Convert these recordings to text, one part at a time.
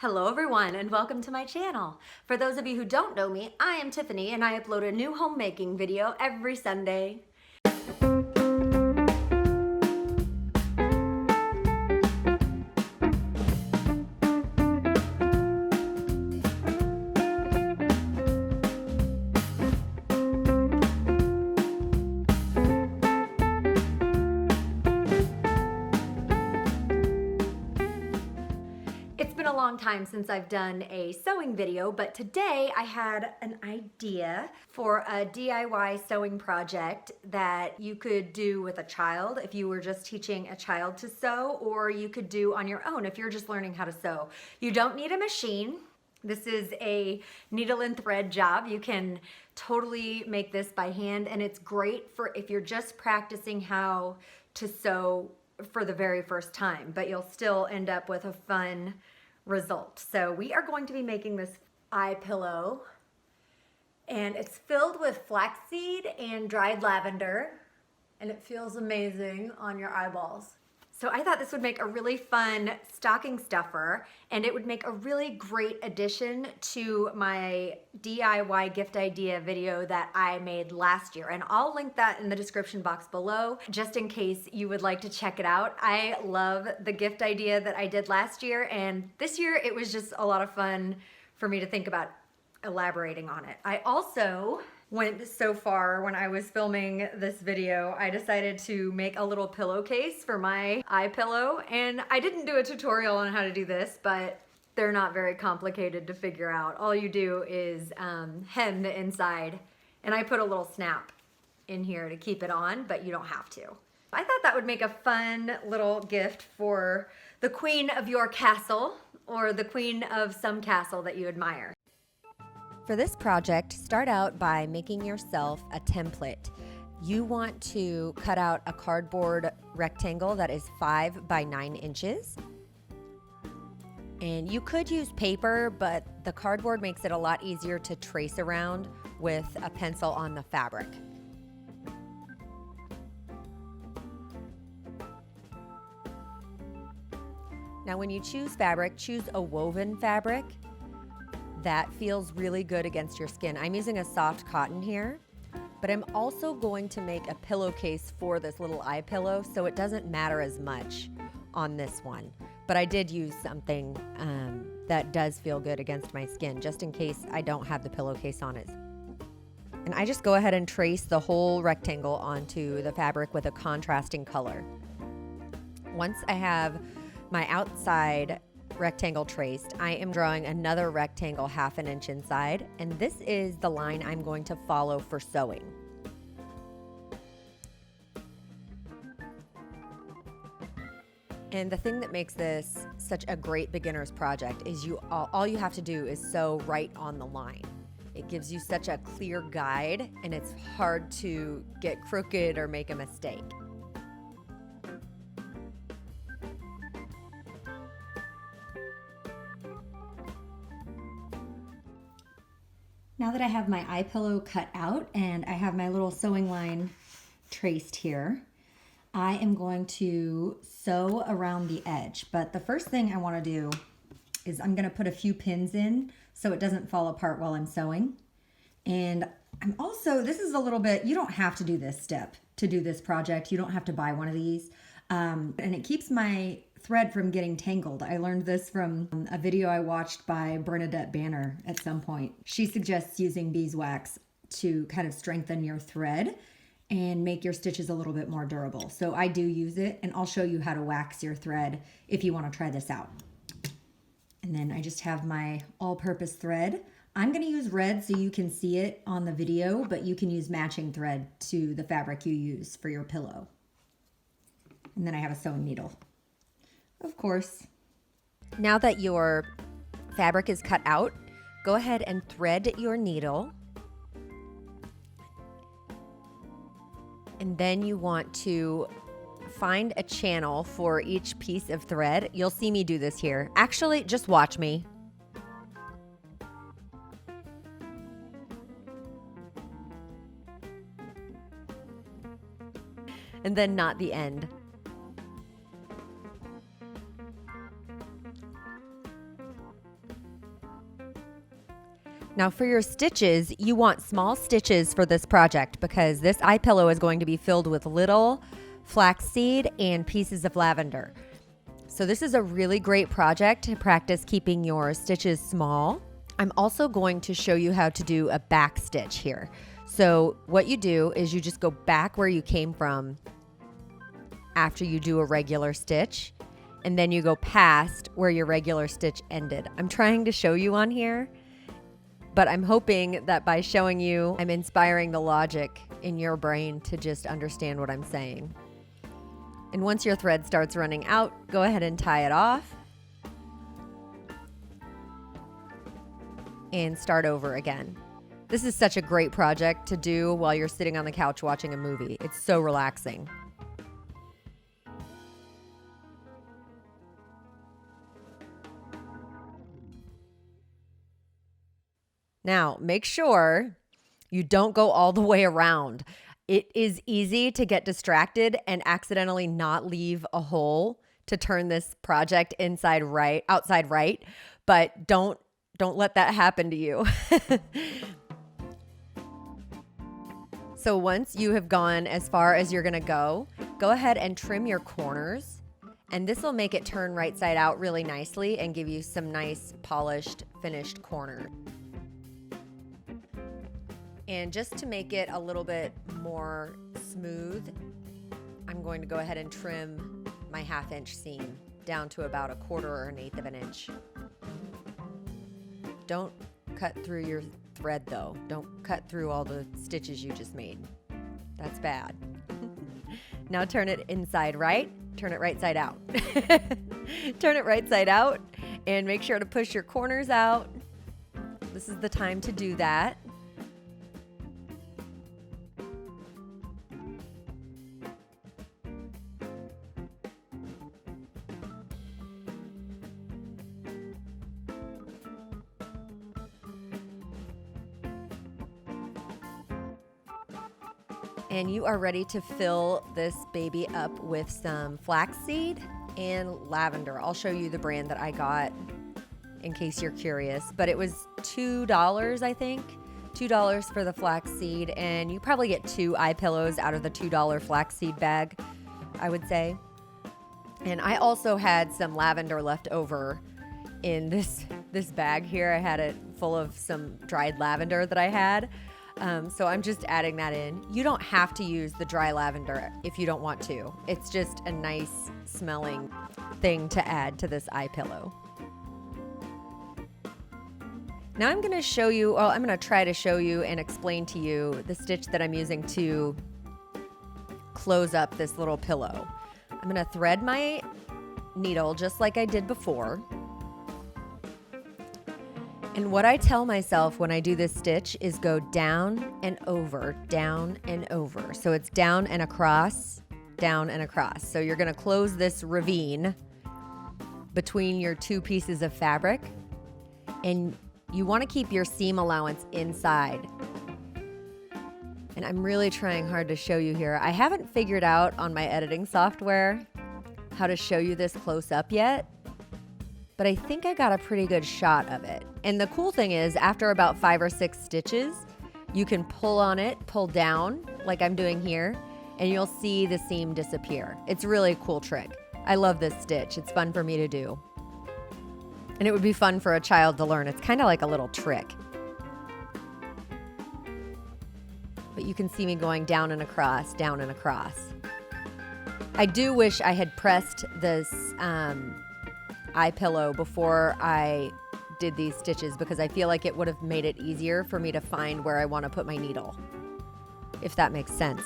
Hello everyone and welcome to my channel. For those of you who don't know me, I am Tiffany and I upload a new homemaking video every Sunday. It's been a long time since I've done a sewing video, but today I had an idea for a DIY sewing project that you could do with a child if you were just teaching a child to sew, or you could do on your own if you're just learning how to sew. You don't need a machine. This is a needle and thread job. You can totally make this by hand, and it's great for if you're just practicing how to sew for the very first time, but you'll still end up with a fun result. So we are going to be making this eye pillow, and it's filled with flaxseed and dried lavender, and it feels amazing on your eyeballs. So I thought this would make a really fun stocking stuffer, and it would make a really great addition to my DIY gift idea video that I made last year. And I'll link that in the description box below, just in case you would like to check it out. I love the gift idea that I did last year, and this year it was just a lot of fun for me to think about elaborating on it. I also went so far when I was filming this video, I decided to make a little pillowcase for my eye pillow, and I didn't do a tutorial on how to do this, but they're not very complicated to figure out. All you do is hem the inside, and I put a little snap in here to keep it on, but you don't have to. I thought that would make a fun little gift for the queen of your castle, or the queen of some castle that you admire. For this project, start out by making yourself a template. You want to cut out a cardboard rectangle that is 5 by 9 inches. And you could use paper, but the cardboard makes it a lot easier to trace around with a pencil on the fabric. Now when you choose fabric, choose a woven fabric that feels really good against your skin. I'm using a soft cotton here, but I'm also going to make a pillowcase for this little eye pillow, so it doesn't matter as much on this one. But I did use something that does feel good against my skin, just in case I don't have the pillowcase on it. And I just go ahead and trace the whole rectangle onto the fabric with a contrasting color. Once I have my outside rectangle traced, I am drawing another rectangle 1/2 inch inside, and this is the line I'm going to follow for sewing. And the thing that makes this such a great beginner's project is all you have to do is sew right on the line. It gives you such a clear guide, and it's hard to get crooked or make a mistake. Now that I have my eye pillow cut out and I have my little sewing line traced here, I am going to sew around the edge. But the first thing I want to do is I'm going to put a few pins in so it doesn't fall apart while I'm sewing. And I'm also, this is a little bit, you don't have to do this step to do this project. You don't have to buy one of these. And it keeps my thread from getting tangled. I learned this from a video I watched by Bernadette Banner at some point. She suggests using beeswax to kind of strengthen your thread and make your stitches a little bit more durable. So I do use it, and I'll show you how to wax your thread if you want to try this out. And then I just have my all-purpose thread. I'm going to use red so you can see it on the video, but you can use matching thread to the fabric you use for your pillow. And then I have a sewing needle, of course. Now that your fabric is cut out, go ahead and thread your needle. And then you want to find a channel for each piece of thread. You'll see me do this here. Actually, just watch me. And then knot the end. Now for your stitches, you want small stitches for this project because this eye pillow is going to be filled with little flaxseed and pieces of lavender. So this is a really great project to practice keeping your stitches small. I'm also going to show you how to do a back stitch here. So what you do is you just go back where you came from after you do a regular stitch, and then you go past where your regular stitch ended. I'm trying to show you on here, but I'm hoping that by showing you, I'm inspiring the logic in your brain to just understand what I'm saying. And once your thread starts running out, go ahead and tie it off and start over again. This is such a great project to do while you're sitting on the couch watching a movie. It's so relaxing. Now, make sure you don't go all the way around. It is easy to get distracted and accidentally not leave a hole to turn this project outside right, but don't let that happen to you. So once you have gone as far as you're gonna go ahead and trim your corners, and this will make it turn right side out really nicely and give you some nice polished, finished corners. And just to make it a little bit more smooth, I'm going to go ahead and trim my 1/2 inch seam down to about 1/4 or 1/8 of an inch. Don't cut through your thread though. Don't cut through all the stitches you just made. That's bad. Now turn it inside right, turn it right side out. Turn it right side out and make sure to push your corners out. This is the time to do that. And you are ready to fill this baby up with some flaxseed and lavender. I'll show you the brand that I got in case you're curious, but it was $2, I think. $2 for the flaxseed, and you probably get 2 eye pillows out of the $2 flaxseed bag, I would say. And I also had some lavender left over in this bag here. I had it full of some dried lavender that I had. So I'm just adding that in. You don't have to use the dry lavender if you don't want to. It's just a nice smelling thing to add to this eye pillow. Now I'm going to try to show you and explain to you the stitch that I'm using to close up this little pillow. I'm going to thread my needle just like I did before. And what I tell myself when I do this stitch is go down and over, down and over. So it's down and across, down and across. So you're gonna close this ravine between your 2 pieces of fabric, and you wanna keep your seam allowance inside. And I'm really trying hard to show you here. I haven't figured out on my editing software how to show you this close up yet, but I think I got a pretty good shot of it. And the cool thing is, after about 5 or 6 stitches, you can pull on it, pull down, like I'm doing here, and you'll see the seam disappear. It's really a cool trick. I love this stitch. It's fun for me to do. And it would be fun for a child to learn. It's kind of like a little trick. But you can see me going down and across, down and across. I do wish I had pressed this eye pillow before I did these stitches, because I feel like it would have made it easier for me to find where I want to put my needle, if that makes sense.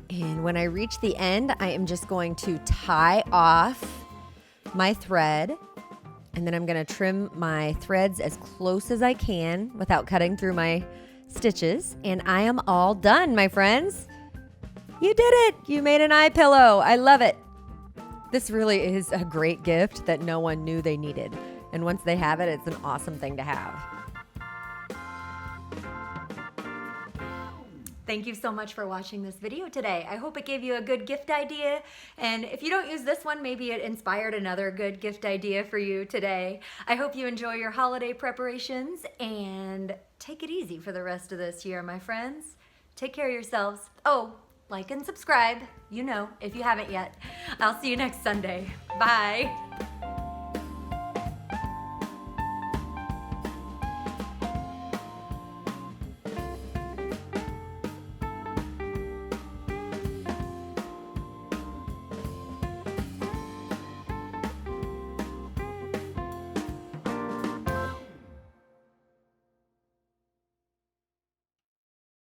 And when I reach the end, I am just going to tie off my thread, and then I'm going to trim my threads as close as I can without cutting through my stitches. And I am all done, my friends. You did it. You made an eye pillow. I love it. This really is a great gift that no one knew they needed. And once they have it, it's an awesome thing to have. Thank you so much for watching this video today. I hope it gave you a good gift idea. And if you don't use this one, maybe it inspired another good gift idea for you today. I hope you enjoy your holiday preparations and take it easy for the rest of this year, my friends. Take care of yourselves. Oh, like and subscribe, you know, if you haven't yet. I'll see you next Sunday. Bye.